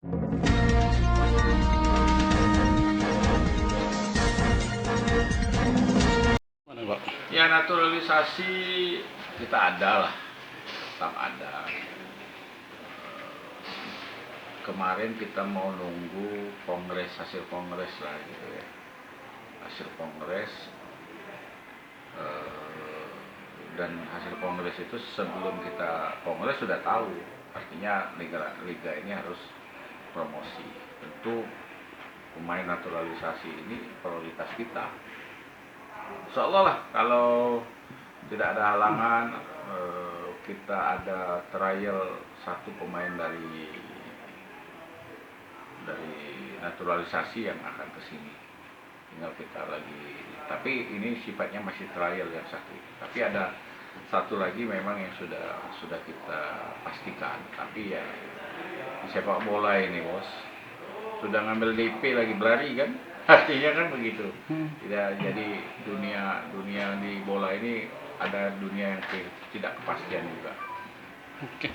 Mana, Pak? Ya, naturalisasi kita ada lah, tetap ada. Kemarin kita mau nunggu kongres, hasil kongres lah gitu ya. Hasil kongres, dan hasil kongres itu sebelum kita kongres sudah tahu, artinya liga ini harus promosi. Tentu pemain naturalisasi ini prioritas kita. Insya Allah lah, kalau tidak ada halangan, kita ada trial satu pemain dari naturalisasi yang akan ke sini. Tinggal kita lagi, tapi ini sifatnya masih trial yang satu. Tapi ada satu lagi memang yang sudah kita pastikan. Tapi ya di sepak bola ini, bos, sudah ngambil DP lagi berlari kan? Artinya kan begitu. Tidak, jadi dunia di bola ini ada dunia yang tidak kepastian juga. Oke.